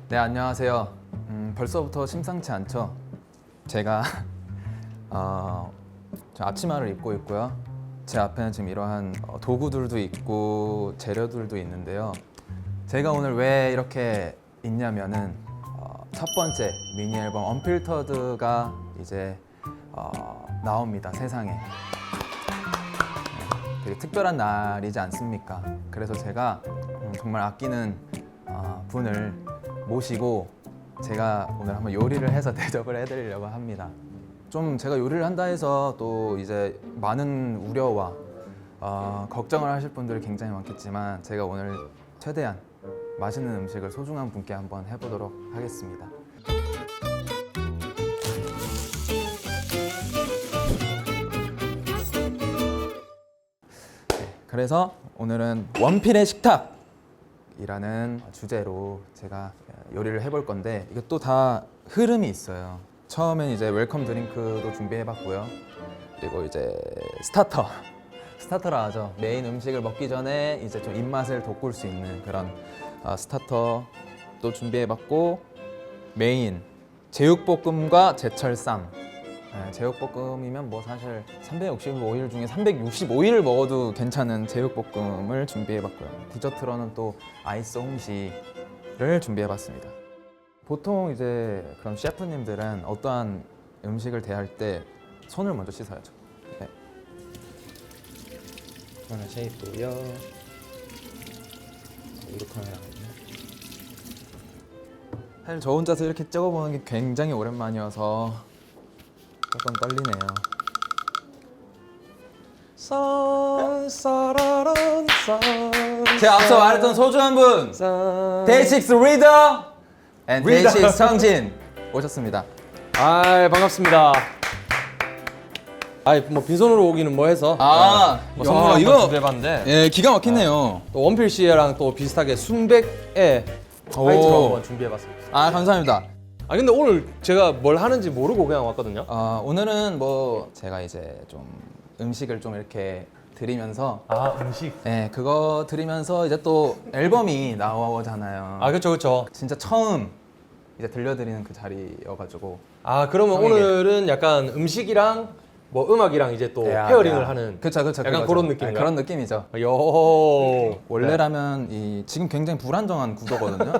네, 안녕하세요. 벌써부터 심상치 않죠? 제가 저 앞치마를 입고 있고요. 제 앞에는 지금 이러한 도구들도 있고 재료들도 있는데요. 제가 오늘 왜 이렇게 있냐면은 첫 번째 미니 앨범 언필터드가 이제 나옵니다, 세상에. 네, 되게 특별한 날이지 않습니까? 그래서 제가 정말 아끼는 분을 모시고 제가 오늘 한번 요리를 해서 대접을 해드리려고 합니다. 좀 제가 요리를 한다 해서 또 이제 많은 우려와 걱정을 하실 분들이 굉장히 많겠지만 제가 오늘 최대한 맛있는 음식을 소중한 분께 한번 해보도록 하겠습니다. 그래서 오늘은 원필의 식탁이라는 주제로 제가 요리를 해볼 건데 이것도 다 흐름이 있어요. 처음엔 이제 웰컴 드링크도 준비해봤고요. 그리고 이제 스타터라 하죠. 메인 음식을 먹기 전에 이제 좀 입맛을 돋굴 수 있는 그런 스타터도 준비해봤고, 메인 제육볶음과 제철쌈. 제육볶음이면 뭐 사실 365일 중에 365일을 먹어도 괜찮은 제육볶음을 준비해봤고요. 디저트로는 또 아이스 홍시를 준비해봤습니다. 보통 이제 그런 셰프님들은 어떠한 음식을 대할 때 손을 먼저 씻어야죠. 네. 하나 쉐이프고요. 이렇게 하면 나거든요. 사실 저 혼자서 이렇게 찍어보는 게 굉장히 오랜만이어서 조금 떨리네요. 제가 앞서 말했던 소중한 분, 데이식스 리더 앤 데이식스 성진 오셨습니다. 아, 반갑습니다. 뭐 빈손으로 오기는 뭐 해서 뭐 선물 한번 준비해봤는데, 예, 기가 막히네요. 또 원필 씨랑 또 비슷하게 순백에 화이트로 한번 준비해봤습니다. 아, 감사합니다. 근데 오늘 제가 뭘 하는지 모르고 그냥 왔거든요. 오늘은 뭐 제가 이제 좀 음식을 좀 이렇게 드리면서 음식. 네, 그거 드리면서 이제 또 앨범이 나오잖아요. 그쵸. 진짜 처음 이제 들려드리는 그 자리여가지고. 그러면 형에게. 오늘은 약간 음식이랑 뭐 음악이랑 이제 또 페어링을 하는 그쵸, 약간 그거죠. 그런 느낌인가요? 네, 그런 느낌이죠. 요. 원래라면 지금 굉장히 불안정한 구도거든요.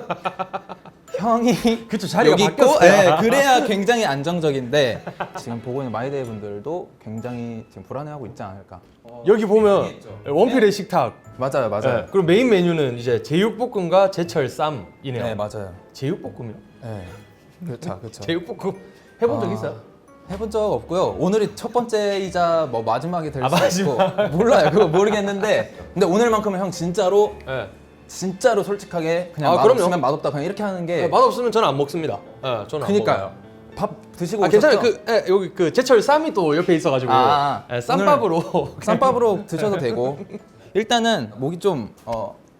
형이 그쵸, 자리가 여기 바뀌었어요. 네, 그래야 굉장히 안정적인데 지금 보고 있는 마이데이 분들도 굉장히 지금 불안해하고 있지 않을까. 여기 보면 원필의 식탁. 맞아요. 네. 그리고 메인 메뉴는 이제 제육볶음과 제철쌈이네요. 네, 맞아요. 제육볶음이요? 네, 그렇죠. 제육볶음 해본 적 있어요? 해본 적 없고요. 오늘이 첫 번째이자 뭐 마지막이 될 수도 마지막. 있고 몰라요. 그거 모르겠는데 근데 오늘만큼은 형 진짜로 네. 솔직하게 그냥 그럼요. 맛없으면 맛없다 그냥 이렇게 하는 게. 맛없으면 저는 안 먹습니다. 저는 그니까요. 안 밥 드시고 먹어요. 괜찮아요. 오셨죠? 여기 그 제철 쌈이 또 옆에 있어가지고 쌈밥으로 쌈밥으로 드셔도 되고. 일단은 목이 좀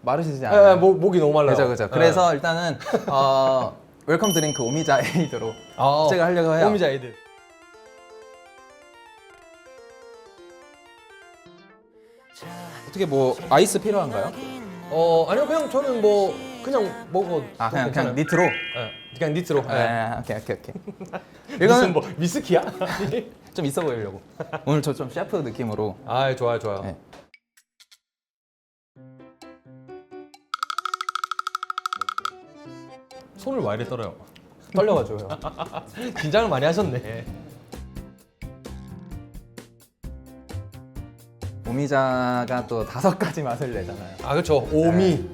마르시지 않아요? 목이 너무 말라요. 그죠. 그래서 일단은 웰컴 드링크 오미자 에이드로 시작을 하려고 해요. 오미자 애들. 어떻게 뭐 아이스 필요한가요? 아니요, 그냥 저는 뭐 그냥 먹어도 그냥 니트로? 그냥 니트로. 오케이. 이거는 이거는 뭐 위스키야? 좀 있어 보이려고. 오늘 저 좀 셰프 느낌으로. 좋아요. 네. 손을 왜 이래 떨어요? 떨려가지고요. 긴장을 많이 하셨네. 오미자가 또 5가지 맛을 내잖아요. 그렇죠. 오미.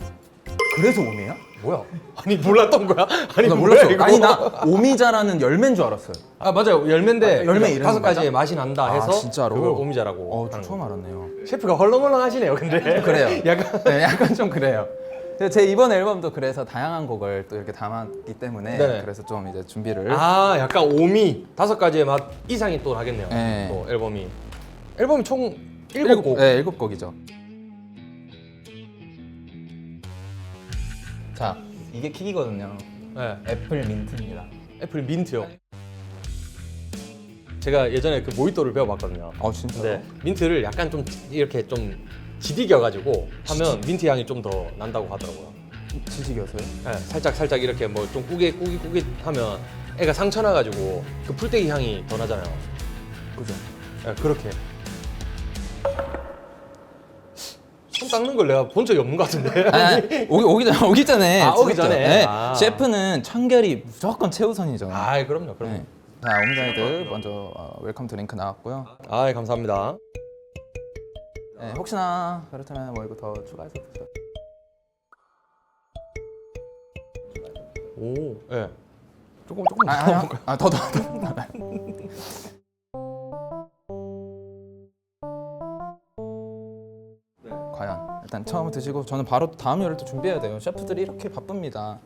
그래서 오미야? 뭐야? 아니 몰랐던 거야? 아니 나 뭐야, 몰랐어. 이거? 아니 나 오미자라는 열매인 줄 알았어요. 맞아요. 열매인데 열매 이름이 5가지의 맞아? 맛이 난다 해서 진짜로? 그걸 오미자라고 저 하는 처음 거예요. 알았네요. 셰프가 헐렁헐렁 하시네요. 근데 그래요. 약간 네, 약간 좀 그래요. 제 이번 앨범도 그래서 다양한 곡을 또 이렇게 담았기 때문에 네. 그래서 좀 이제 준비를. 약간 오미 5가지의 맛 이상이 또 나겠네요. 네. 또 앨범이 총 7곡. 네, 7곡이죠. 자, 이게 킥이거든요. 네. 애플 민트입니다. 애플 민트요. 제가 예전에 그 모히또를 배워봤거든요. 진짜요? 근데 민트를 약간 좀 이렇게 좀 지디겨가지고 하면 민트 향이 좀 더 난다고 하더라고요. 지식이어서요? 네, 살짝 이렇게 뭐 좀 꾸깃 하면 애가 상처 나가지고 그 풀떼기 향이 더 나잖아요. 그죠. 네, 그렇게. 손 닦는 걸 내가 본 적이 없는 것 같은데. 아니, 오기 전에. 아, 오기 찍었죠. 전에? 네. 아. 셰프는 청결이 무조건 최우선이죠. 아, 그럼요. 네. 자, 홈사이드 먼저 웰컴 드링크 나왔고요. 아, 감사합니다. 네, 혹시나 그렇다면 뭐 이거 더 추가해서 드셔도. 오, 예. 네. 조금 더. 과연 일단 처음 드시고 저는 바로 다음 요리를 또 준비해야 돼요. 셰프들이 이렇게 바쁩니다.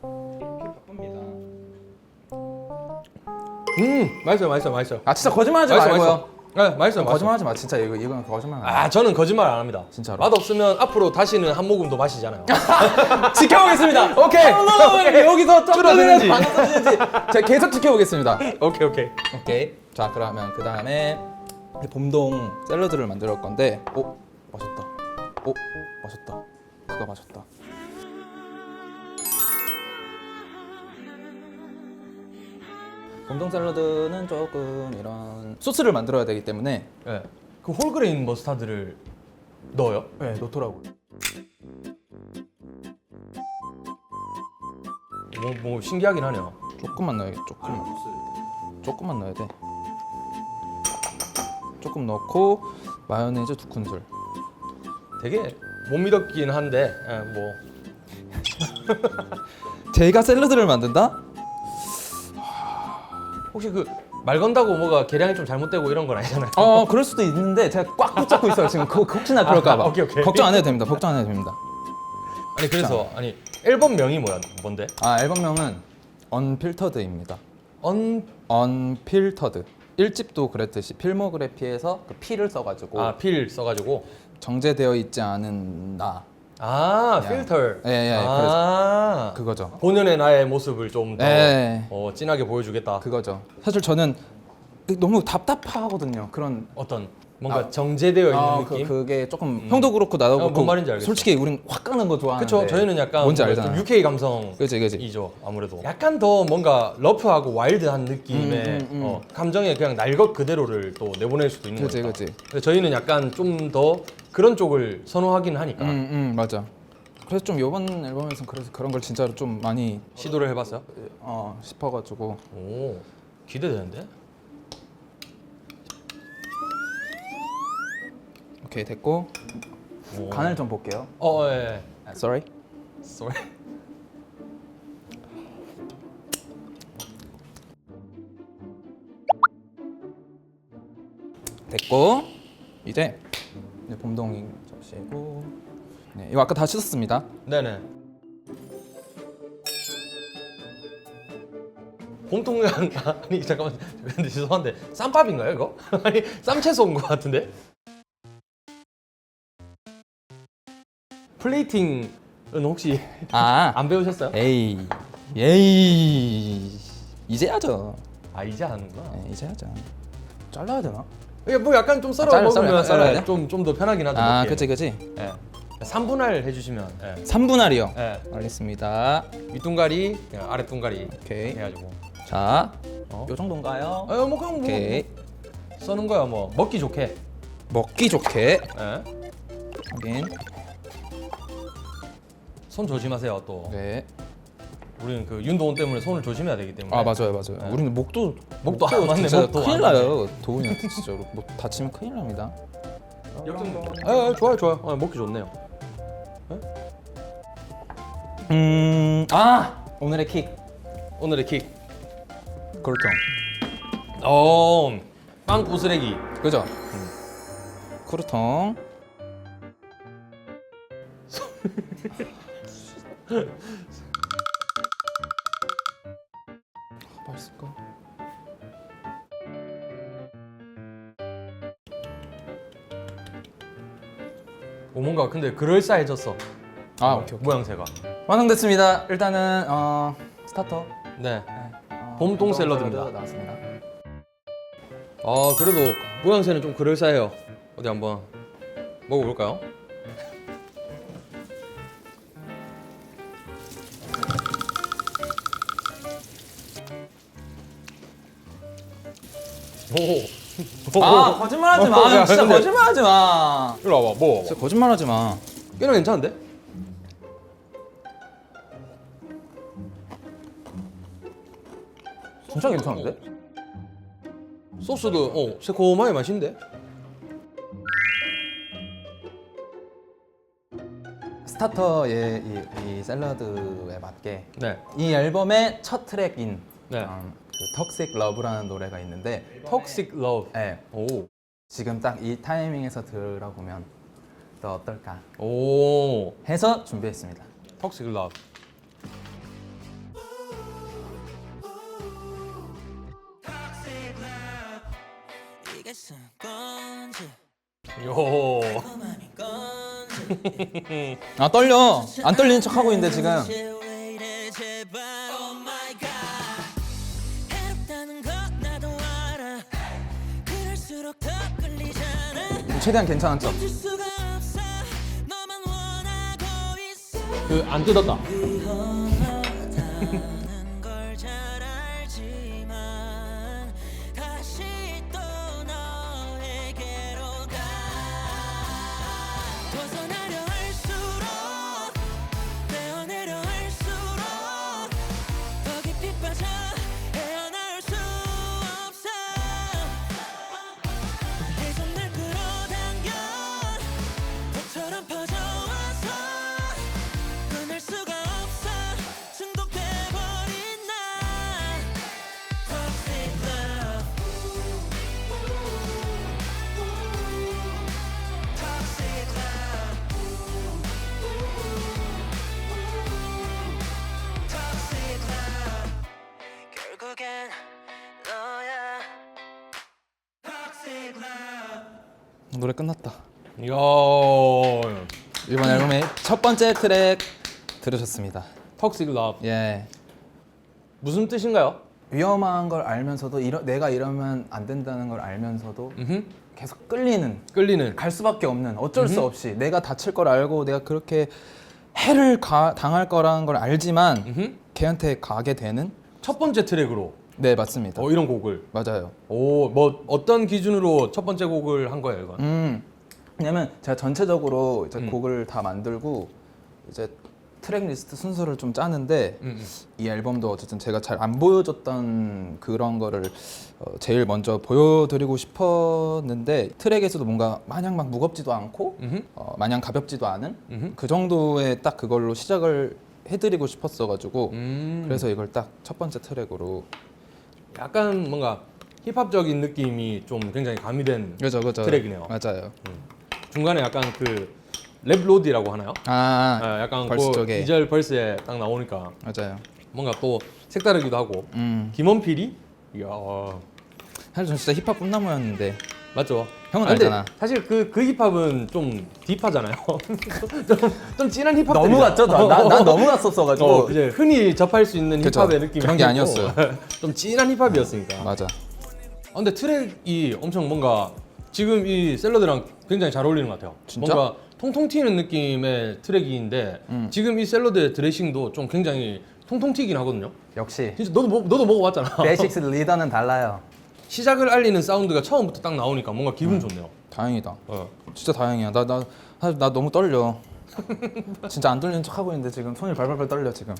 맛있어요. 아 진짜 거짓말하지 맛있어, 말고요. 네, 맛있어요. 거짓말하지 마. 진짜 이건 거짓말. 아, 저는 거짓말 안 합니다. 진짜로. 맛 없으면 앞으로 다시는 한 모금도 마시잖아요. 지켜보겠습니다. 오케이. 여기서 줄어드는지. 방금 터지는지 제가 계속 지켜보겠습니다. 오케이. 자 그러면 그 다음에 봄동 샐러드를 만들 건데, 오 맛있다. 오 맛있다. 그거 맛있다. 봄동 샐러드는 조금 이런 소스를 만들어야 되기 때문에 네. 그 홀그레인 머스타드를 넣어요? 네 넣더라고요. 뭐 신기하긴 하네요. 조금만 넣어야겠. 조금만 넣어야 돼. 조금 넣고 마요네즈 2큰술. 되게 못 믿었긴 한데, 뭐 제가 샐러드를 만든다? 혹시 그 말 건다고 뭐가 계량이 좀 잘못되고 이런 건 아니잖아요. 그럴 수도 있는데 제가 꽉 붙잡고 있어요 지금. 혹시나 그럴까봐. 오케이. 걱정 안 해도 됩니다. 걱정 안 해도 됩니다. 아니 그래서 앨범명이 뭔데? 앨범명은 언필터드입니다. 언 언필터드. 1집도 그랬듯이 필모그래피에서 그 필을 써가지고 필 써가지고 정제되어 있지 않은 나. 필터. 예, 그래서 그거죠. 본연의 나의 모습을 좀 더 예. 진하게 보여주겠다. 그거죠. 사실 저는 너무 답답하거든요. 그런 어떤 뭔가 정제되어 있는 느낌. 그게 조금 형도 그렇고 나도 그렇고 뭔 말인지 알겠어. 솔직히 우린 확 깎는 거 좋아하는데. 그렇죠. 저희는 약간 뭔지 뭔가 알잖아. 좀 UK 감성이죠. 그지. 아무래도 약간 더 뭔가 러프하고 와일드한 느낌의 감정의 그냥 날 것 그대로를 또 내보낼 수도 있는 거니까. 그지. 근데 저희는 약간 좀 더 그런 쪽을 선호하긴 하니까 맞아. 그래서 좀 이번 앨범에서는 그래서 그런 걸 진짜로 좀 많이 시도를 해봤어요. 싶어가지고. 오, 기대되는데? 오케이 됐고 오. 간을 좀 볼게요. 예. Sorry. 됐고 이제 봄동이 접시고. 네, 이거 아까 다 씻었습니다. 네네. 봄동안 아니 잠깐만 근데 죄송한데 쌈밥인가요 이거? 아니 쌈채소 온 것 같은데? 플레이팅은 혹시 안 배우셨어요? 에이 이제 하죠. 이제 하는구나. 네, 이제 하죠. 잘라야 되나? 이게 뭐 약간 좀 썰어 잘라, 먹으면 잘라야 돼? 좀 더 편하긴 하죠. 먹기에는. 그치. 예. 3분할 해주시면 3분할이요. 예. 알겠습니다. 윗둥가리, 아랫둥가리 오케이. 해가지고. 자, 요 정도인가요? 뭐 그냥 뭐 오케이. 써는 거야 뭐 먹기 좋게. 먹기 좋게. 예. 확인. 손 조심하세요 또. 네. 우리는 그 윤도원 때문에 손을 조심해야 되기 때문에. 맞아요. 우리는 목도 안 맞네, 진짜 목도 큰일 안 나요. 도훈이한테 진짜로 목 다치면 큰일 납니다. 좋아요. 먹기 좋네요. 오늘의 킥. 오늘의 킥. 그렇죠. 빵 부스레기. 그죠? 쿠르통. 맛있을까? 뭔가 근데 그럴싸해졌어. 오케이. 모양새가. 완성됐습니다. 일단은 스타터. 네. 봄동 샐러드입니다. 나왔습니다. 그래도 모양새는 좀 그럴싸해요. 어디 한번 먹어볼까요? 오. 아 거짓말하지 마. 형, 진짜 거짓말하지 마. 이리 와봐. 뭐? 진짜 거짓말하지 마. 꽤나 괜찮은데? 진짜 괜찮은데? 소스도 새콤하게 맛있는데? 스타터의 이 샐러드에 맞게 네. 이 앨범의 첫 트랙인 네. 그 톡식 러브라는 노래가 있는데 Toxic Love. 네, 오. 지금 딱 이 타이밍에서 들어보면 또 어떨까 오. 해서 준비했습니다. Toxic Love. 이게 쓴 건지 요. 그만인 건지 아 떨려. 안 떨리는 척 하고 있는데 지금. 왜 이래 제발 Oh my God 해롭다는 것 나도 알아 그럴수록 더 끌리잖아 최대한 괜찮은 척. 멈출 수가 없어 너만 원하고 있어 그 안 뜯었다. 위험하다는 걸 잘 알지만 다시 또 너에게로 가 벗어나려 할수록 떼어내려 할수록 더 깊이 빠져 헤어나올 수 없어 계속 날 끌어당겨 덕처럼 퍼져와서 끊을 수가 없어 중독돼버린 나 Toxic love Toxic love Toxic love 결국엔 너야 Toxic love 노래 끝났다. 이야. 이번 앨범의 첫 번째 트랙 들으셨습니다. Toxic Love. 예. 무슨 뜻인가요? 위험한 걸 알면서도 내가 이러면 안 된다는 걸 알면서도 계속 끌리는. 갈 수밖에 없는 어쩔 수 없이 내가 다칠 걸 알고 내가 그렇게 해를 당할 거라는 걸 알지만 걔한테 가게 되는 첫 번째 트랙으로 네 맞습니다. 이런 곡을. 맞아요. 오, 뭐 어떤 기준으로 첫 번째 곡을 한 거예요, 이건? 왜냐면 제가 전체적으로 이제 곡을 다 만들고 이제 트랙 리스트 순서를 좀 짜는데 이 앨범도 어쨌든 제가 잘 안 보여줬던 그런 거를 제일 먼저 보여드리고 싶었는데 트랙에서도 뭔가 마냥 막 무겁지도 않고 마냥 가볍지도 않은 그 정도의 딱 그걸로 시작을 해드리고 싶었어가지고 그래서 이걸 딱 첫 번째 트랙으로 약간 뭔가 힙합적인 느낌이 좀 굉장히 가미된 그죠 트랙이네요. 맞아요. 중간에 약간 그 랩 로디라고 하나요? 약간 벌스 그 쪽에 2절 벌스에 딱 나오니까 맞아요. 뭔가 또 색다르기도 하고 김원필이? 이야 사실 전 진짜 힙합 꿈나무였는데 맞죠? 형은 근데 알잖아. 사실 그 힙합은 좀 딥하잖아요. 좀 진한 힙합 너무 갔죠? 난 너무 갔었어가지고 이제 흔히 접할 수 있는 그쵸. 힙합의 느낌이 그런 게 아니고 아니었어요. 좀 진한 힙합이었으니까. 맞아. 근데 트랙이 엄청 뭔가 지금 이 샐러드랑 굉장히 잘 어울리는 것 같아요. 진짜? 뭔가 통통 튀는 느낌의 트랙인데 지금 이 샐러드의 드레싱도 좀 굉장히 통통 튀긴 하거든요. 역시 진짜 너도 먹어봤잖아. 베이식스 리더는 달라요. 시작을 알리는 사운드가 처음부터 딱 나오니까 뭔가 기분 좋네요. 다행이다. 어. 진짜 다행이야. 사실 나 너무 떨려. 진짜 안 떨리는 척 하고 있는데 지금 손이 발발발 떨려 지금.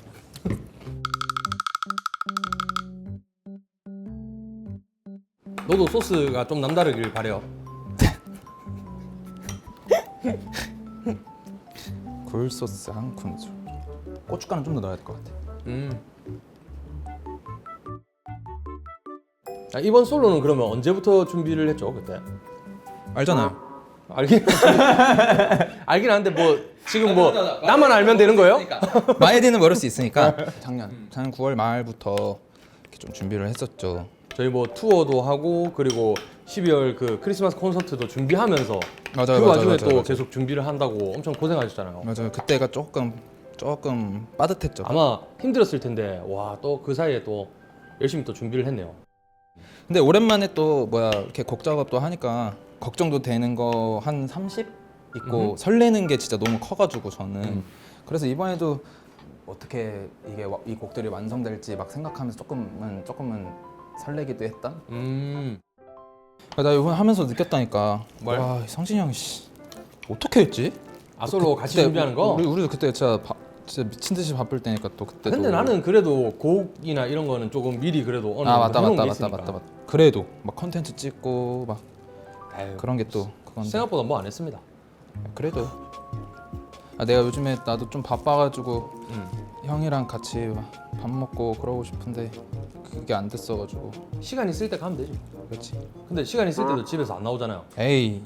너도 소스가 좀 남다르길 바래요. 굴소스 한 큰술. 고춧가루 좀 더 넣어야 될 것 같아. 이번 솔로는 그러면 언제부터 준비를 했죠 그때? 알잖아요. 알긴 알긴 한데 뭐 지금 뭐 나만 알면 되는 거예요? 마이디는 모를 수 있으니까 작년 9월 말부터 이렇게 좀 준비를 했었죠. 저희 뭐 투어도 하고 그리고 12월 그 크리스마스 콘서트도 준비하면서 맞아요, 그 맞아요, 와중에 맞아요, 또 맞아요. 계속 준비를 한다고 엄청 고생하셨잖아요. 맞아요. 그때가 조금 빠듯했죠. 아마 힘들었을 텐데 와 또 그 사이에 또 열심히 또 준비를 했네요. 근데 오랜만에 또 이렇게 곡 작업도 하니까 걱정도 되는 거 한 30 있고 설레는 게 진짜 너무 커가지고 저는 그래서 이번에도 어떻게 이 곡들이 완성될지 막 생각하면서 조금은 설레기도 했던. 나 이번에 하면서 느꼈다니까. 뭘? 와, 성진이 형이 씨 어떻게 했지? 아솔로 같이 그때 준비하는 거? 우리도 그때 진짜 미친 듯이 바쁠 때니까 또 그때. 근데 나는 그래도 곡이나 이런 거는 조금 미리 그래도 어느 정도 맞다 해놓은 맞다 게 맞다 있으니까. 맞다. 그래도 막 컨텐츠 찍고 막 아유, 그런 게 또 그건데. 생각보다 뭐 안 했습니다. 그래도 내가 요즘에 나도 좀 바빠가지고 형이랑 같이 막 밥 먹고 그러고 싶은데 그게 안 됐어가지고. 시간 있을 때 가면 되지. 그렇지. 근데 시간 있을 때도 집에서 안 나오잖아요. 에이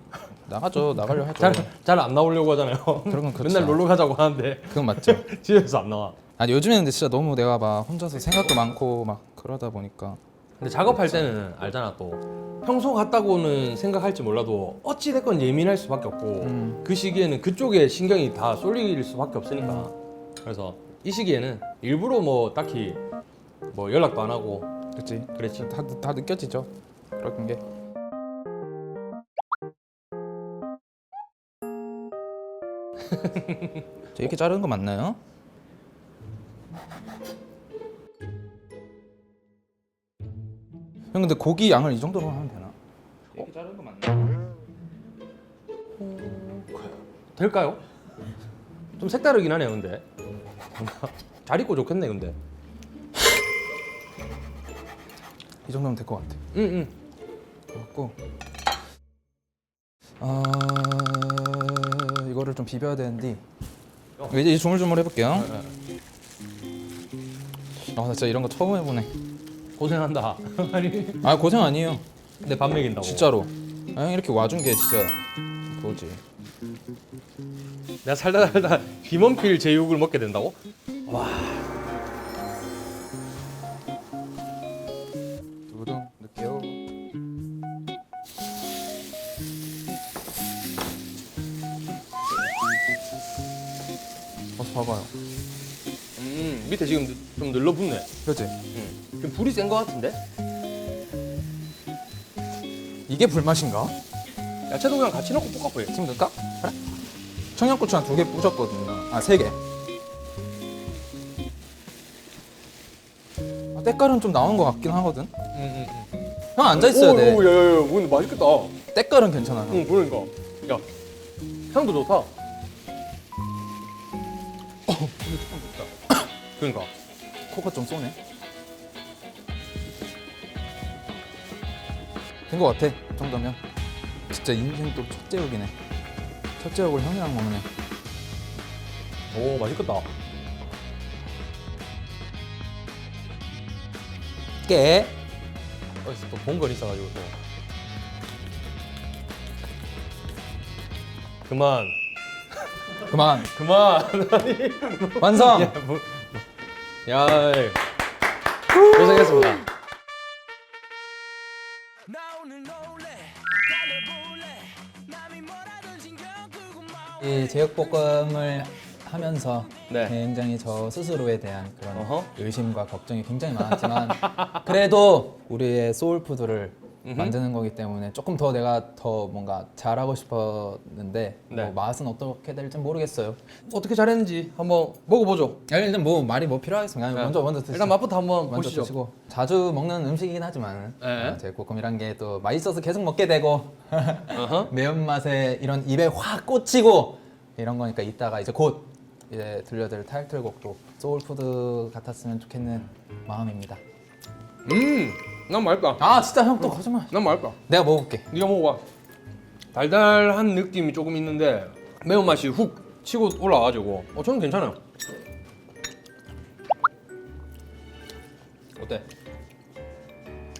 나가죠. 나가려 하죠. 잘 안 나오려고 하잖아요. 그런 건 그렇지. 맨날 놀러 가자고 하는데 그건 맞죠. 집에서 안 나와. 아니 요즘에는 근데 진짜 너무 내가 막 혼자서 생각도 많고 막 그러다 보니까. 근데 작업할 때는 알잖아 또 평소 같다고는 생각할지 몰라도 어찌 됐건 예민할 수밖에 없고 그 시기에는 그쪽에 신경이 다 쏠릴 수밖에 없으니까 그래서 이 시기에는 일부러 뭐 딱히 뭐 연락도 안 하고 그렇지. 그랬지. 다 느껴지죠. 그런 게. 이렇게 자르는 거 맞나요? 형 근데 고기 양을 이 정도로 하면 되나? 이렇게 자르는 거 맞나요? 될까요? 좀 색다르긴 하네요 근데 잘 입고 좋겠네 근데. 이 정도면 될 것 같아. 응응. 그렇고 이거를 좀 비벼야 되는데 이제 조물조물 해볼게요. 나 진짜 이런 거 처음 해보네. 고생한다. 아니 아 고생 아니에요. 내 밥 먹인다고. 진짜로. 아, 형 이렇게 와준 게 진짜 그거지. 내가 살다 김원필 제육을 먹게 된다고? 두둥 넣을게요. 어서 봐봐요. 밑에 지금 좀 늘러붙네. 그렇지? 좀 불이 센 거 같은데? 이게 불맛인가? 야채도 그냥 같이 넣고 볶아버려. 지금 넣을까? 그래? 청양고추 한 2개 부셨거든요. 아 3개. 때깔은 좀 나온 것 같긴 하거든. 형 앉아 있어야 돼. 야야야, 근데 맛있겠다. 때깔은 괜찮아. 형. 응, 그러니까. 야, 향도 좋다. 근데 조금 좋다. 그러니까. 코가 좀 쏘네. 된 것 같아. 이 정도면. 진짜 인생 또 첫 제육이네. 첫 제육을 형이랑 먹네. 오, 맛있겠다. 깨. 어디서 또 본 건 있어가지고 또. 그만. 그만. 그만. 완성. 야, 뭐. 야, 고생했습니다. 나 오늘 놀래 달려볼래 남이 뭐라든 신경 끄고 마 이 제육볶음을 하면서 네. 굉장히 저 스스로에 대한 그런 어허. 의심과 걱정이 굉장히 많았지만 그래도 우리의 소울푸드를 만드는 거기 때문에 조금 더 내가 더 뭔가 잘하고 싶었는데 네. 뭐 맛은 어떻게 될지 모르겠어요. 어떻게 잘했는지 한번 먹어보죠. 일단 뭐 말이 뭐 필요하겠습니까? 네. 먼저 드시죠. 일단 맛부터 한번 먼저 보시죠. 드시고 자주 먹는 음식이긴 하지만 네. 제육볶음이란 게 또 맛있어서 계속 먹게 되고 어허. 매운맛에 이런 입에 확 꽂히고 이런 거니까 이따가 이제 곧 이제 들려드릴 타이틀곡도 소울푸드 같았으면 좋겠는 마음입니다. 난 맛있다. 아 진짜 형 또 거짓말. 난 맛있다. 내가 먹어볼게. 네가 먹어봐. 달달한 느낌이 조금 있는데 매운맛이 훅 치고 올라와가지고 저는 괜찮아요. 어때?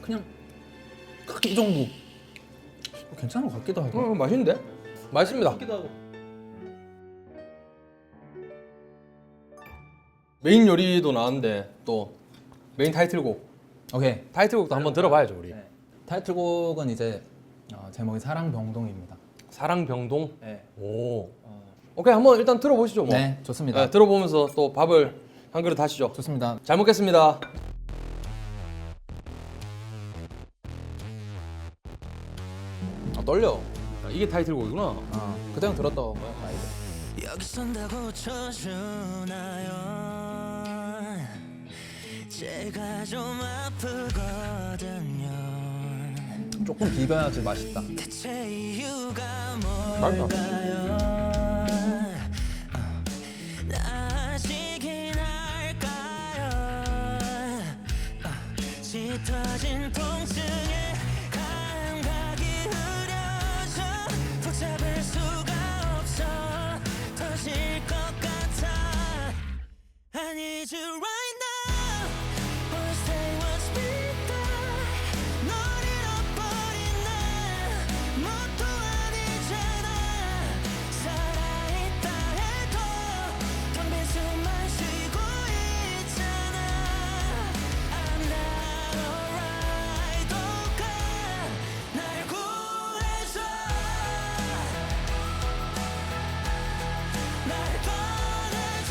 그냥 딱 이 정도. 괜찮은 것 같기도 하고. 맛있는데? 맛있습니다. 같기도 하고. 메인 요리도 나왔는데 또 메인 타이틀곡. 오케이. 타이틀곡도 한번 들어봐야죠 우리. 네. 타이틀곡은 이제 제목이 사랑병동입니다. 사랑병동. 네. 오. 오케이 한번 일단 들어보시죠 뭐. 네, 좋습니다. 네, 들어보면서 또 밥을 한 그릇 하시죠. 좋습니다. 잘 먹겠습니다. 떨려. 이게 타이틀곡이구나. 그때는 들었던 거야. 여기 선다고 쳐주나요 제가 좀 아프거든요 조금 비벼야지 맛있다. 대체 이유가 맛있다. 뭘까요? 나아지긴 할까요? 짙어진 통증에 감각이 흐려져 붙잡을 수가 없어 터질 것 같아 I need you right now Wanna stay what's been 널 잃어버린 나 뭣도 아니잖아 살아있다 해도 텅빈 숨만 쉬고 있잖아 I'm not alright 도가 날 구해줘 날 꺼내줘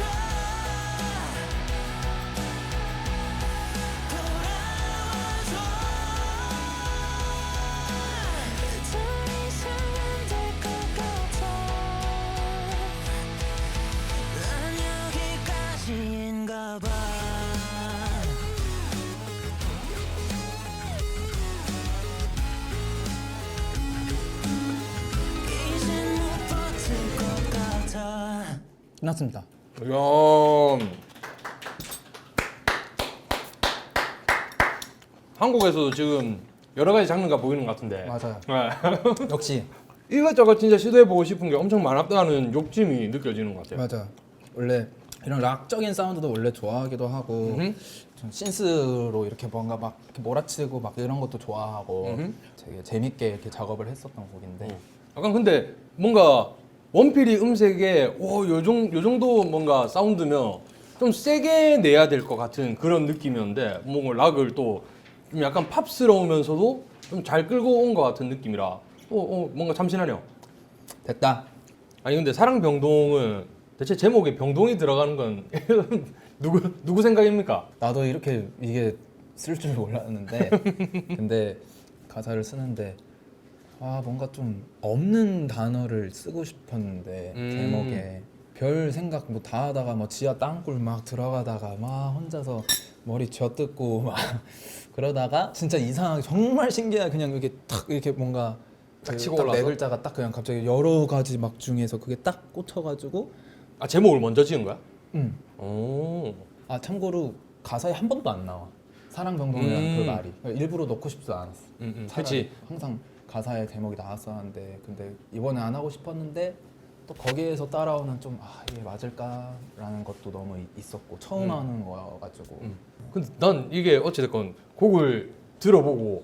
돌아와줘 더 이상 안 될 것 같아 난 여기까지인가 봐 이젠 못 버틸 것 같아 끝났습니다. 이야. 한국에서도 지금 여러 가지 장르가 보이는 것 같은데. 맞아요. 네. 역시 이것저것 진짜 시도해보고 싶은 게 엄청 많았다는 욕심이 느껴지는 것 같아요. 맞아. 원래 이런 락적인 사운드도 원래 좋아하기도 하고 좀 신스로 이렇게 뭔가 막 이렇게 몰아치고 막 이런 것도 좋아하고 되게 재밌게 이렇게 작업을 했었던 곡인데 약간 근데 뭔가 원필이 음색에 요 정도 뭔가 사운드면 좀 세게 내야 될 것 같은 그런 느낌이었는데 뭔가 락을 또 좀 약간 팝스러우면서도 좀 잘 끌고 온 것 같은 느낌이라 뭔가 참신하네요. 됐다. 아니 근데 사랑병동은 대체 제목에 병동이 들어가는 건 누구 생각입니까? 나도 이렇게 이게 쓸 줄 몰랐는데 근데 가사를 쓰는데 아 뭔가 좀 없는 단어를 쓰고 싶었는데 제목에 별 생각 뭐 다 하다가 뭐 지하 땅굴 막 들어가다가 막 혼자서 머리 쥐어뜯고 막 그러다가 진짜 이상하게 정말 신기하게 그냥 이렇게 탁 이렇게 뭔가 딱 치고 네 올라서? 글자가 딱 그냥 갑자기 여러 가지 막 중에서 그게 딱 꽂혀가지고 아 제목을 먼저 지은 거야? 오. 아 참고로 가사에 한 번도 안 나와 사랑병동이라는 그 말이 일부러 넣고 싶지도 않았어 차라리 그치. 항상 가사에 제목이 나왔었는데 근데 이번에 안 하고 싶었는데 또 거기에서 따라오는 좀 이게 맞을까라는 것도 너무 있었고 처음 하는 거여가지고 근데 난 이게 어찌됐건 곡을 들어보고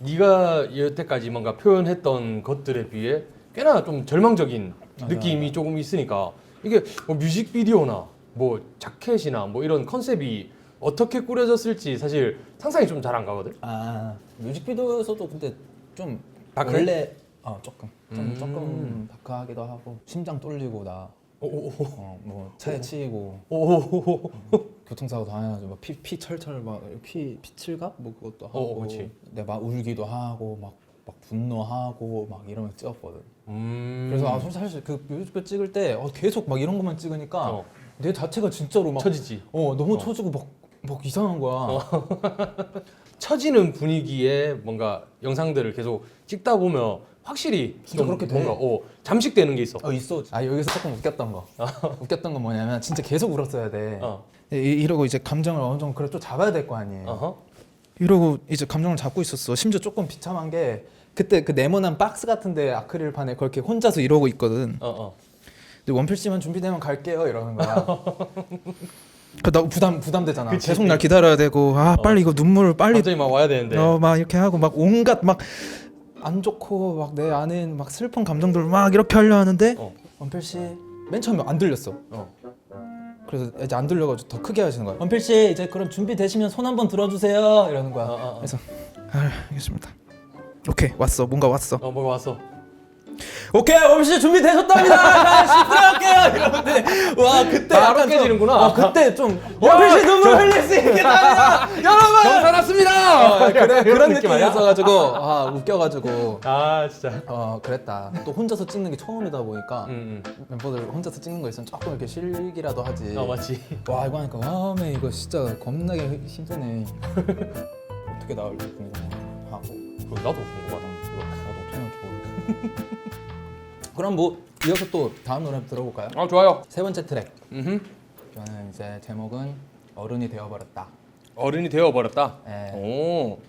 네가 여태까지 뭔가 표현했던 것들에 비해 꽤나 좀 절망적인 맞아, 느낌이 맞아. 조금 있으니까 이게 뭐 뮤직비디오나 뭐 자켓이나 뭐 이런 컨셉이 어떻게 꾸려졌을지 사실 상상이 좀 잘 안 가거든. 아 뮤직비디오에서도 근데 좀 다크해? 원래 조금 조금 다크하기도 하고 심장 뚫리고 나 뭐 차에 치이고 교통사고 당해가지고 막 피 철철 막 피칠갑 뭐 그것도 하고 그치. 내가 막 울기도 하고 막 분노하고 막 이러면서 찍었거든. 그래서 사실 그 뮤직비디오 찍을 때 계속 막 이런 것만 찍으니까 내 자체가 진짜로 막 처지지. 너무 처지고 막 이상한 거야. 처지는 분위기에 뭔가 영상들을 계속 찍다 보면 확실히 진짜 좀 그렇게 돼. 뭔가 잠식되는 게 있어. 있어. 여기서 조금 웃겼던 거. 웃겼던 건 뭐냐면 진짜 계속 울었어야 돼. 어. 이러고 이제 감정을 어느 정도 그래 또 잡아야 될 거 아니에요. 어허. 이러고 이제 감정을 잡고 있었어. 심지어 조금 비참한 게 그때 그 네모난 박스 같은데 아크릴판에 그렇게 혼자서 이러고 있거든. 근데 원필 씨만 준비되면 갈게요 이러는 거야. 나 부담되잖아. 그치. 계속 날 기다려야 되고 빨리 이거 눈물을 빨리 갑자기 막 와야 되는데. 막 이렇게 하고 막 온갖 막 안 좋고 막 내 안에 막 슬픈 감정들을 막 이렇게 하려 하는데 원필 씨 맨 처음에 안 들렸어. 그래서 이제 안 들려가지고 더 크게 하시는 거야. 원필 씨 이제 그럼 준비 되시면 손 한번 들어주세요 이러는 거야. 그래서 알겠습니다. 오케이 왔어 뭔가 왔어. 뭐가 왔어. 오케이 원필 씨 준비 되셨답니다. 들어갈게요 이러는데 와 그때 바로 약간 좀- 깨지는구나. 그때 좀 원필 씨 눈물 흘릴 수 있겠다 여러분. 경사 났습니다. 그런 느낌 아니야? 느낌이었어가지고 웃겨가지고 진짜. 그랬다. 또 혼자서 찍는 게 처음이다 보니까 응. 멤버들 혼자서 찍는 거 있으면 조금 이렇게 실기라도 하지. 맞지. 와 이거 하니까 와매 이거 진짜 겁나게 힘드네. 어떻게 나올지 궁금하고 나도 궁금하다. 이거. 나도 그냥 좋아. 그럼 뭐 이어서 또 다음 노래 들어볼까요? 아 좋아요. 세 번째 트랙. 음. 이거는 이제 제목은 어른이 되어버렸다. 어른이 되어버렸다. 네. 오.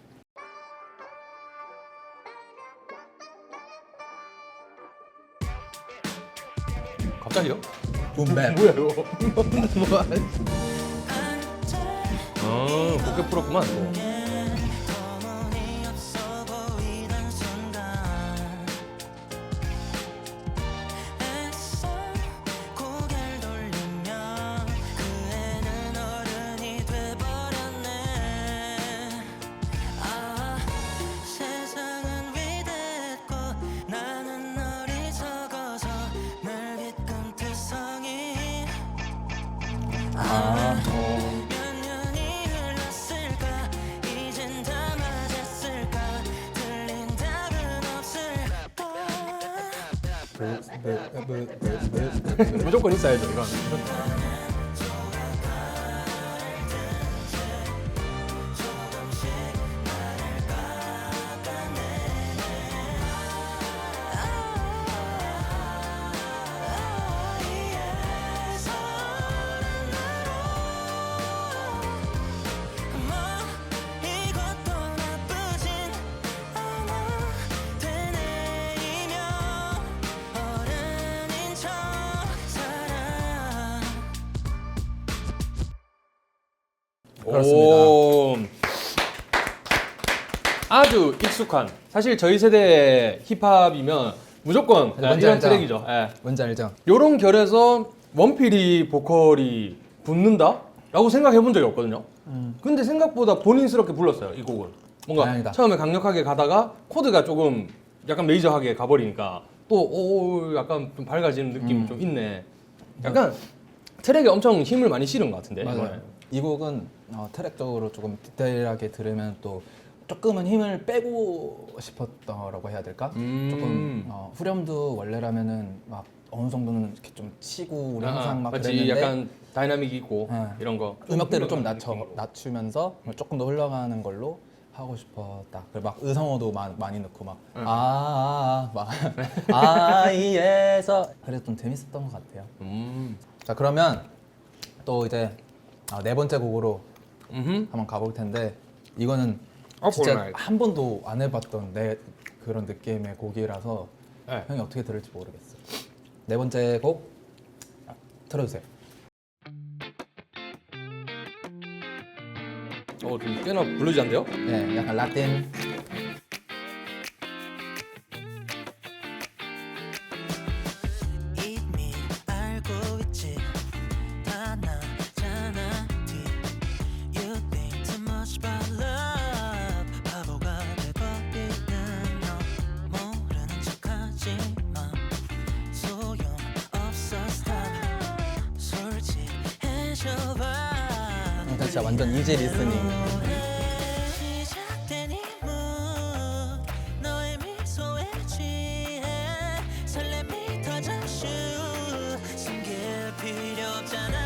갑자기요? 붐뱀. 뭐야 이거? 아, 포켓 풀었구만 또. 없어 보이던 순간 애써 고개를 돌리면 그 애는 어른이 돼버렸네. 아 세상은 위대했고 나는 어리석어서 늘 이끈 투성이. 몇 년이 흘렀을까 이젠 다 맞았을까 틀린 답은 없을까. 무조건 있어야죠 이건. 뭐 이것도 나쁘진 않아 되뇌이며 어른인 척 살아. 그렇습니다. 오. 아주 익숙한. 사실 저희 세대 힙합이면 무조건 뭔지 이런 알죠? 트랙이죠. 예. 뭔지 알죠? 요런 결에서 원필이 보컬이 붙는다? 라고 생각해 본 적이 없거든요. 근데 생각보다 본인스럽게 불렀어요, 이 곡을. 뭔가 다행이다. 처음에 강력하게 가다가 코드가 조금 약간 메이저하게 가버리니까 또 오, 약간 좀 밝아지는 느낌이 좀 있네. 약간 트랙에 엄청 힘을 많이 실은 것 같은데. 맞아요. 이번에. 이 곡은 트랙적으로 조금 디테일하게 들으면 또 조금은 힘을 빼고 싶었다라고 해야 될까? 조금 후렴도 원래라면은 막 어느 정도는 이렇게 좀 치고 우리 항상 막 맞지, 그랬는데 약간 다이나믹 있고 네. 이런 거. 음역대를 좀 낮추면서 조금 더 흘러가는 걸로 하고 싶었다. 그리고 막 의성어도 많이 넣고 막 아이에서 그래서 좀 재밌었던 것 같아요. 자 그러면 또 이제 네 번째 곡으로 한번 가볼 텐데 이거는 진짜 Alright. 한 번도 안 해봤던 내 그런 느낌의 곡이라서 네. 형이 어떻게 들을지 모르겠어요. 네 번째 곡 틀어주세요. 좀 꽤나 블루지한데요? 네, 약간 라틴. 이미 알고 있지 다 나잖아 You think too much about love 바보가 돼버리는 너 모르는 척하지마 소용없어 stop 솔직해져봐. 일단 진짜 완전 이지 리스닝. 시작된 이 mood 너의 미소에 취해 설렘이 터져 shoot 숨길 필요 없잖아.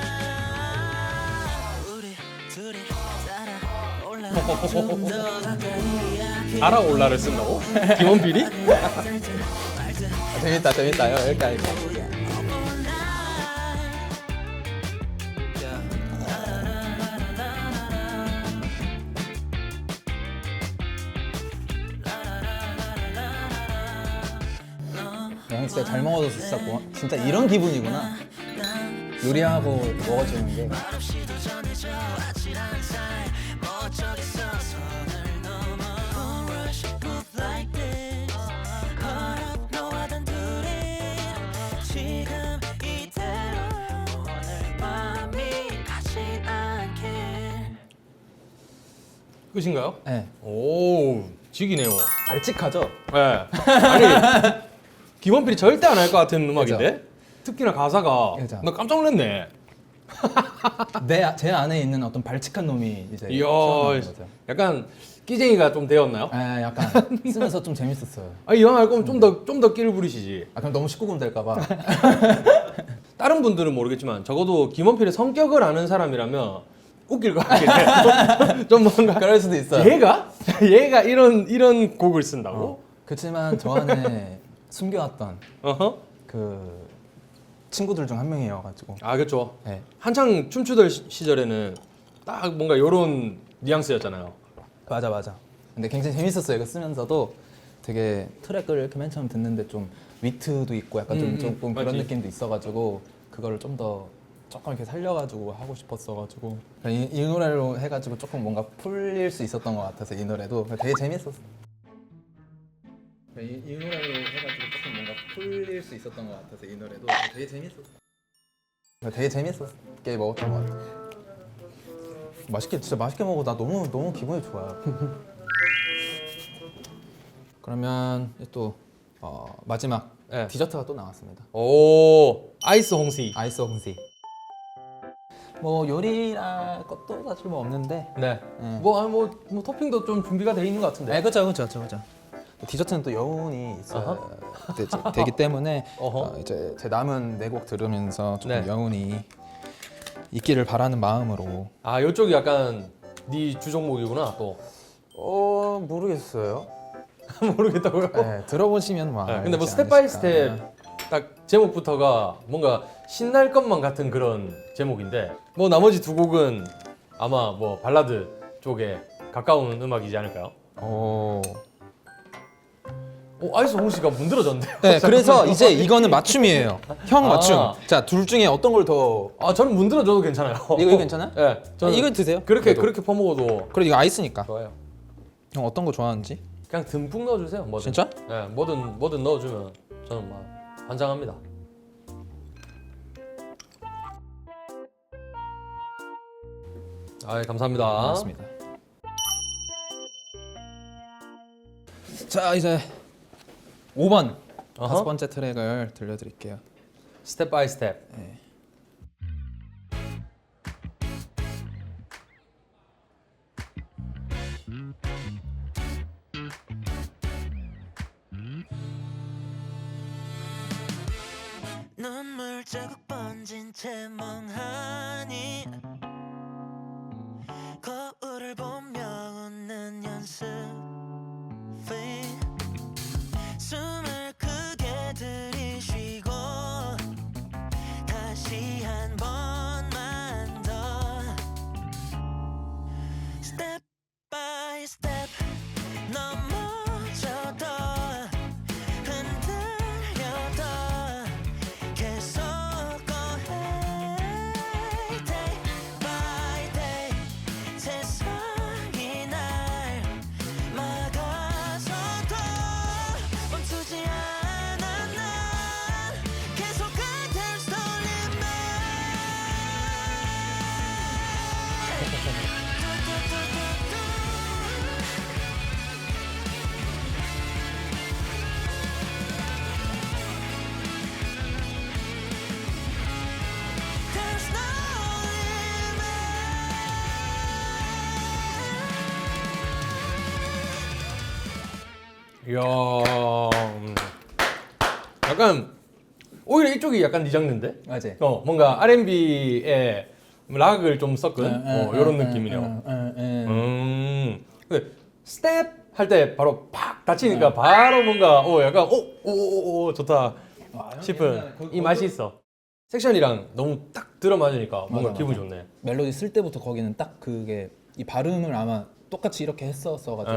우리 둘이 따라올라 좀 더 가까이 알아올라를 쓴다고? 김원필이? 재밌다. 여기까지. 형 진짜 잘 먹어서 진짜 진짜 이런 기분이구나. 요리하고 먹어주는 게. 말없이 도전해줘 아찔한 사이 멋쩍겠어 손을 넘어 Don't rush move like this Caught up 너와 단둘이 지금 이대로 오늘 밤이 가지 않길. 끝인가요? 네, 오, 직이네요. 발칙하죠? 네. 아니, 김원필이 절대 안 할 것 같은 음악인데? 특히나 가사가 그죠. 나 깜짝 놀랐네. 제 안에 있는 어떤 발칙한 놈이 이제 이야, 튀어나오는 거죠. 약간 끼쟁이가 좀 되었나요? 네, 약간 쓰면서 좀 재밌었어요. 아니, 이왕 할 거면 좀 더 끼를 부리시지. 그럼 너무 19금 될까봐. 다른 분들은 모르겠지만 적어도 김원필의 성격을 아는 사람이라면 웃길 것 같긴 해. 좀 뭔가 그럴 수도 있어요. 얘가 이런 곡을 쓴다고? 그렇지만 저 안에 숨겨왔던 어허. 그 친구들 중 한 명이어가지고. 아 그렇죠. 네. 한창 춤추던 시절에는 딱 뭔가 요런 뉘앙스였잖아요. 맞아. 근데 굉장히 재밌었어요. 이거 쓰면서도 되게 트랙을 이렇게 맨 처음 듣는데 좀 위트도 있고 약간 좀 조금 그런 맞지. 느낌도 있어가지고 그거를 좀 더 조금 이렇게 살려가지고 하고 싶었어가지고 이 노래로 해가지고 조금 뭔가 풀릴 수 있었던 것 같아서 이 노래도 되게 재밌었어. 이 노래로 해가지고 조금 뭔가 풀릴 수 있었던 것 같아서 이 노래도 되게 재밌었어. 되게 재밌었게 먹었던 것 같아. 진짜 맛있게 먹어. 나 너무 기분이 좋아요. 그러면 이제 또 마지막 네. 디저트가 또 나왔습니다. 오 아이스 홍시. 아이스 홍시. 뭐 요리랄 것도 사실 뭐 없는데. 네. 네. 뭐 토핑도 좀 준비가 돼 있는 것 같은데. 네, 그렇죠. 디저트는 또 여운이 있어야 되기 때문에 어허. 이제 제 남은 네 곡 들으면서 조금 네. 여운이 있기를 바라는 마음으로. 아 이쪽이 약간 네 주종목이구나 또. 모르겠어요. 모르겠다고요? 네, 들어보시면 뭐. 네, 근데 뭐 알지 스텝 바이 않으실까. 스텝 딱 제목부터가 뭔가 신날 것만 같은 그런 제목인데 뭐 나머지 두 곡은 아마 뭐 발라드 쪽에 가까운 음악이지 않을까요? 아이스 홍시가 문드러졌는데요? 네, 그래서 이제 이거는 맞춤이에요. 형 맞춤. 아. 자, 둘 중에 어떤 걸 더 아 저는 문드러져도 괜찮아요. 이거 괜찮아요? 네, 저는 이거 드세요. 그렇게 퍼먹어도 그래 이거 아이스니까. 좋아요. 형 어떤 거 좋아하는지? 그냥 듬뿍 넣어주세요. 뭐든. 진짜? 네, 뭐든 넣어주면 저는 막 환장합니다. 아, 감사합니다. 맞습니다. 자, 이제 5번 어허. 다섯 번째 트랙을 들려드릴게요. 스텝 바이 스텝. 네. 눈물 자국 번진 채 멍하니 거울을 보며 웃는 연습 숨을 크게 들이쉬고 다시 한 번만 더 Step by step 넘어져도 흔들려도 계속 go hey day by day 세상이 날 막아서도 멈추지 않아 난 계속 그댈 쏠리면 There's no 이야, 약간 오히려 이쪽이 약간 네 장르인데? 맞지? 뭔가 R&B에 락을 좀 섞은 이런 느낌이네요. 근데 스텝 할 때 바로 팍 다치니까 바로 뭔가 약간 오 좋다 싶은 이 맛이 있어. 섹션이랑 너무 딱 들어맞으니까 뭔가 맞아, 기분이 맞아. 좋네. 멜로디 쓸 때부터 거기는 딱 그게 이 발음을 아마 똑같이 이렇게 했었어가지고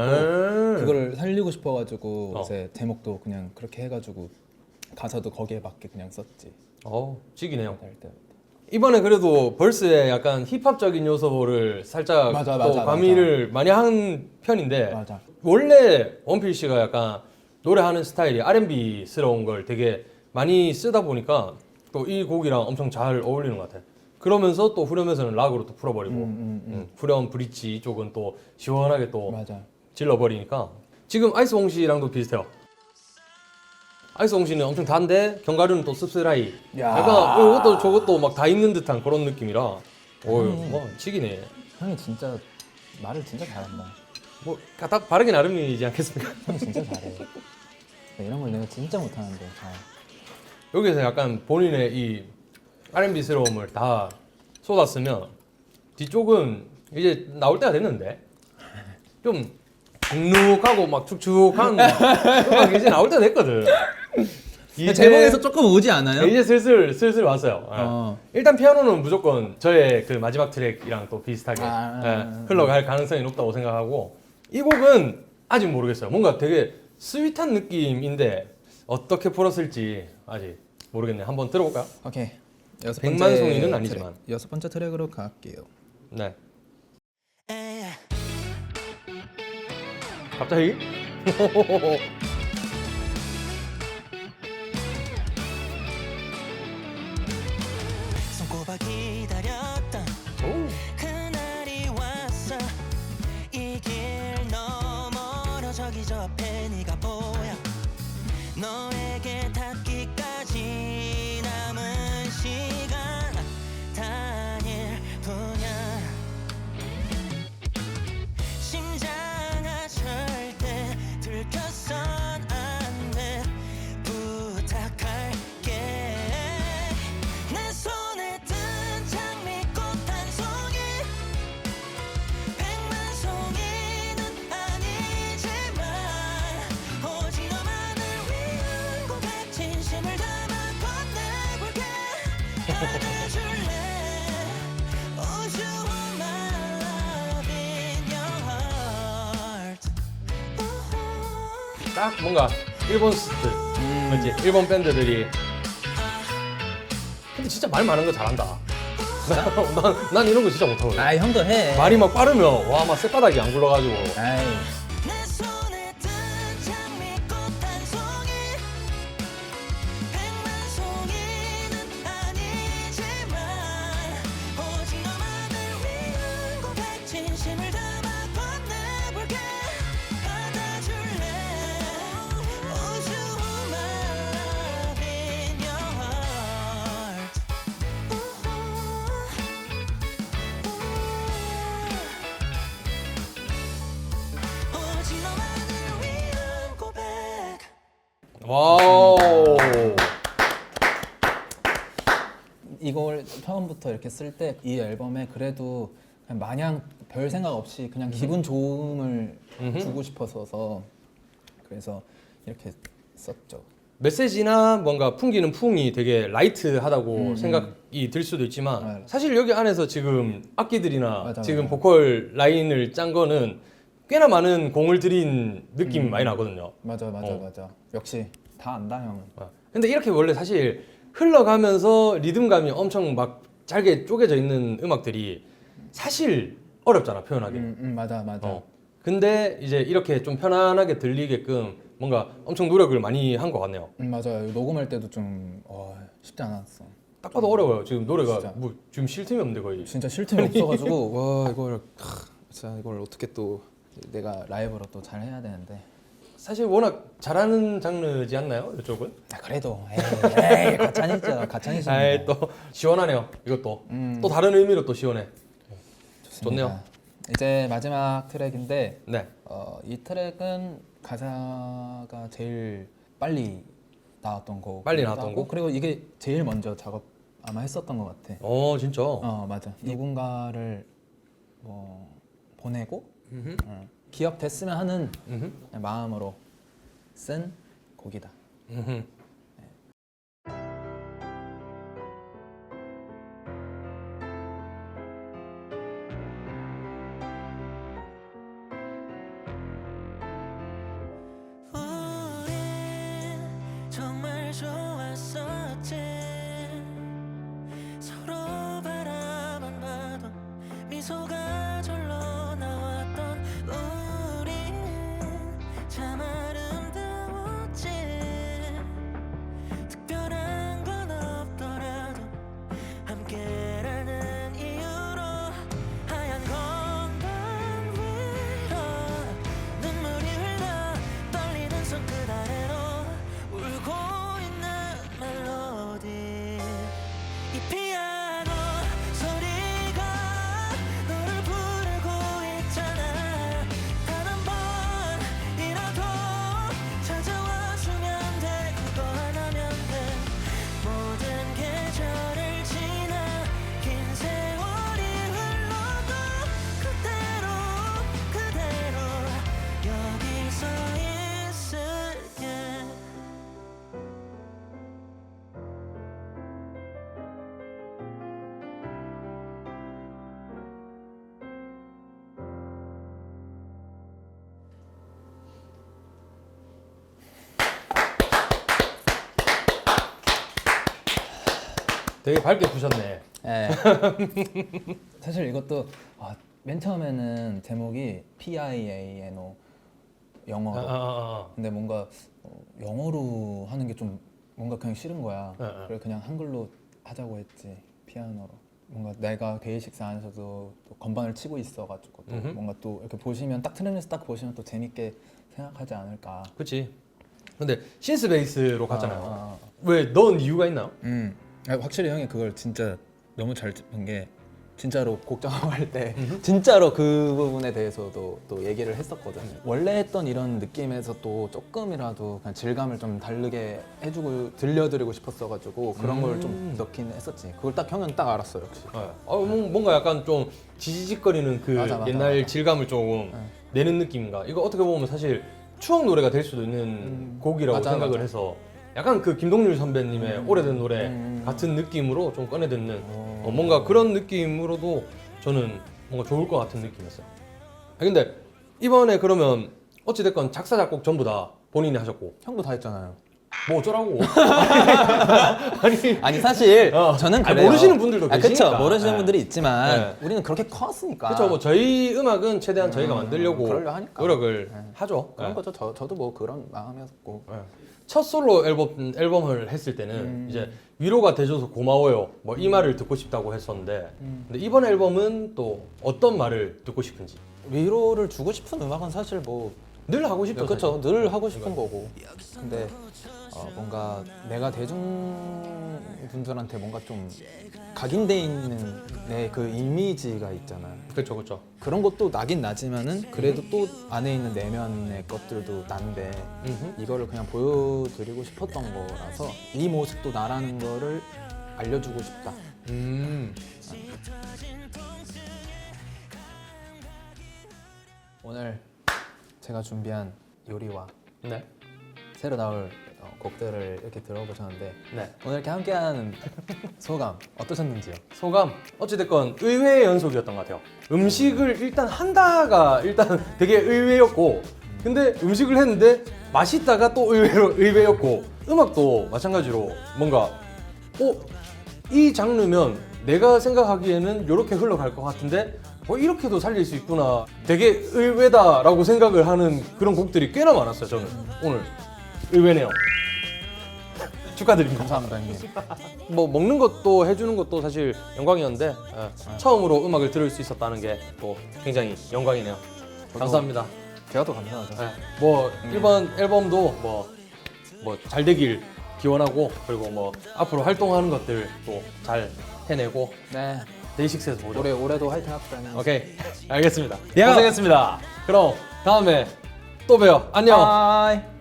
그거를 살리고 싶어가지고 이제 제목도 그냥 그렇게 해가지고 가사도 거기에 맞게 그냥 썼지. 찍이네요. 할 때. 이번에 그래도 벌스에 약간 힙합적인 요소를 살짝 맞아, 또 가미를 많이 한 편인데 맞아. 원래 원필씨가 약간 노래하는 스타일이 R&B스러운 걸 되게 많이 쓰다 보니까 또 이 곡이랑 엄청 잘 어울리는 것 같아. 그러면서 또 후렴에서는 락으로 또 풀어버리고 후렴 브릿지 쪽은 또 시원하게 또 맞아. 질러버리니까 지금 아이스 홍시랑도 비슷해요. 아이스 홍시는 엄청 단데 견과류는 또 씁쓸하이. 야. 약간 이것도 저것도 막 다 있는 듯한 그런 느낌이라. 뭐 치기네. 형이 진짜 말을 진짜 잘한다. 뭐 딱 바르긴 나름이지 않겠습니까? 형이 진짜 잘해. 이런 걸 내가 진짜 못하는데 잘. 여기서 약간 본인의 이 R&B스러움을 다 쏟았으면 뒤쪽은 이제 나올 때가 됐는데 좀 눅눅하고 막 축축한 음악이 이제 나올 때가 됐거든. 이제 제목에서 조금 오지 않아요? 이제 슬슬 왔어요. 예. 일단 피아노는 무조건 저의 그 마지막 트랙이랑 또 비슷하게 흘러갈 가능성이 높다고 생각하고 이 곡은 아직 모르겠어요. 뭔가 되게 스윗한 느낌인데 어떻게 풀었을지 아직 모르겠네요. 한번 들어볼까요? 오케이. 백만송이는 아니지만. 여섯 번째 트랙으로 갈게요. 네. 에이, 갑자기? 손꼽아 기다렸던 오. 그날이 왔어. 이 길 너머로 저기 저 앞에 네가 보여. 너에게 닿기까지 남은 시간 단일 분야. 심장아 절대 들켜선 안 돼. 부탁할게. 내 손에 든 장미꽃 한 송이. 백만 송이는 아니지만 오직 너만을 위한 고백. 진심을 담아 건네볼게. 받아줄래? Would you want my love in your heart? 딱 뭔가 일본 스트 그렇지 일본 밴드들이 근데 진짜 말 많은 거 잘한다. 난 이런 거 진짜 못하거든. 아 형도 해. 말이 막 빠르면 와 막 쇳바닥이 안 굴러가지고 아이. 내 손에 든 장미꽃 한 송이. 백만 송이는 아니지만 오직 너만을 위한 고백. 진심을 담아 건네볼게. 받아줄래? Would you want my love in your heart? 오직 너만을 위한 고백. 와우 이걸 처음부터 이렇게 쓸 때 이 앨범에 그래도 그냥 마냥 별 생각 없이 그냥 기분 좋음을 주고 싶어서 그래서 이렇게 썼죠. 메시지나 뭔가 풍기는 풍이 되게 라이트하다고 생각이 들 수도 있지만 맞아. 사실 여기 안에서 지금 악기들이나 맞아, 지금 맞아. 보컬 라인을 짠 거는 꽤나 많은 공을 들인 느낌이 많이 나거든요. 맞아 어. 맞아. 역시 다 안다 형은. 근데 이렇게 원래 사실 흘러가면서 리듬감이 엄청 막 잘게 쪼개져 있는 음악들이 사실 어렵잖아 표현하기. 맞아. 근데 이제 이렇게 좀 편안하게 들리게끔 뭔가 엄청 노력을 많이 한 것 같네요. 맞아요. 녹음할 때도 좀 쉽지 않았어. 딱 봐도 어려워요. 지금 노래가 진짜. 뭐 지금 쉴 틈이 없는데 거의. 진짜 쉴 틈이 없어가지고 와 이걸 진짜 이걸 어떻게 또 내가 라이브로 또 잘 해야 되는데. 사실 워낙 잘하는 장르지 않나요? 이쪽은? 그래도 에이 가찬이죠. 아이 또 시원하네요. 이것도 또 다른 의미로 또 시원해. 좋네요. 이제 마지막 트랙인데 네. 이 트랙은 가사가 제일 빨리 나왔던 곡. 빨리 나왔던 곡? 그리고 이게 제일 먼저 작업 아마 했었던 것 같아. 진짜. 맞아. 누군가를 뭐 보내고 기억됐으면 하는 마음으로 쓴 곡이다. 우린 정말 좋았었지. 서로 바라만 봐도 미소가 절로 나왔던 우린 참 아름다웠지. 되게 밝게 푸셨네. 예. 사실 이것도 맨 처음에는 제목이 PIANO 영어로. 근데 뭔가 영어로 하는 게 좀 뭔가 그냥 싫은 거야. 그래서 그냥 한글로 하자고 했지. 피아노로. 뭔가 내가 데이식스 안에서도 또 건반을 치고 있어가지고 또 뭔가 또 이렇게 보시면 딱 트랙리스트 딱 보시면 또 재밌게 생각하지 않을까. 그렇지. 근데 신스 베이스로 갔잖아요. 왜 넣은 이유가 있나요? 확실히 형이 그걸 진짜 너무 잘 짚은 게 진짜로 곡 작업할 때 진짜로 그 부분에 대해서도 또 얘기를 했었거든. 원래 했던 이런 느낌에서 또 조금이라도 그냥 질감을 좀 다르게 해주고 들려드리고 싶었어가지고 그런 걸 좀 넣긴 했었지. 그걸 딱 형은 딱 알았어 역시. 네. 뭔가 약간 좀 지지직거리는 그 맞아, 옛날 맞아. 질감을 조금 내는 느낌인가. 이거 어떻게 보면 사실 추억 노래가 될 수도 있는 곡이라고 맞아, 생각을 맞아. 해서 약간 그 김동률 선배님의 오래된 노래 같은 느낌으로 좀 꺼내 듣는 뭔가 그런 느낌으로도 저는 뭔가 좋을 것 같은 느낌이었어요. 근데 이번에 그러면 어찌됐건 작사 작곡 전부 다 본인이 하셨고 형도 다 했잖아요. 뭐 어쩌라고. 아니 사실 저는 아니, 그래요. 모르시는 분들도 그쵸, 계시니까. 모르시는 네. 분들이 있지만 네. 우리는 그렇게 컸으니까. 그렇죠. 뭐 저희 음악은 최대한 저희가 만들려고 그러려 하니까. 노력을 하죠. 그런 네. 거죠. 저도 뭐 그런 마음이었고. 첫 솔로 앨범을 했을 때는 이제 위로가 돼줘서 고마워요. 뭐 이 말을 듣고 싶다고 했었는데, 근데 이번 앨범은 또 어떤 말을 듣고 싶은지 위로를 주고 싶은 음악은 사실 뭐 늘 하고 싶죠. 그렇죠. 늘 하고 싶은 거고. 근데 뭔가 내가 대중 분들한테 뭔가 좀 각인돼 있는 내 그 이미지가 있잖아요. 그렇죠, 그렇죠. 그런 것도 나긴 나지만은 그래도 또 안에 있는 내면의 것들도 난데 이거를 그냥 보여드리고 싶었던 거라서 이 모습도 나라는 거를 알려주고 싶다. 오늘 제가 준비한 요리와 네, 새로 나올 곡들을 이렇게 들어보셨는데 네. 오늘 이렇게 함께하는 소감 어떠셨는지요? 소감 어찌됐건 의외의 연속이었던 것 같아요. 음식을 일단 한다가 일단 되게 의외였고, 근데 음식을 했는데 맛있다가 또 의외였고, 음악도 마찬가지로 뭔가 이 장르면 내가 생각하기에는 이렇게 흘러갈 것 같은데 이렇게도 살릴 수 있구나, 되게 의외다라고 생각을 하는 그런 곡들이 꽤나 많았어요. 저는 오늘 의외네요. 축하드립니다. 감사합니다 형님. 뭐 먹는 것도 해주는 것도 사실 영광이었는데 처음으로 음악을 들을 수 있었다는 게 또 굉장히 영광이네요. 감사합니다. 제가 더 감사하죠. 뭐 이번 앨범도 뭐 잘 되길 기원하고, 그리고 뭐 앞으로 활동하는 것들 또 잘 해내고 네. 데이식스에서 보죠. 올해도 화이팅 합시다. 형님. 오케이, 알겠습니다. 고생했습니다. 그럼 다음에 또 봬요. 안녕. 바이.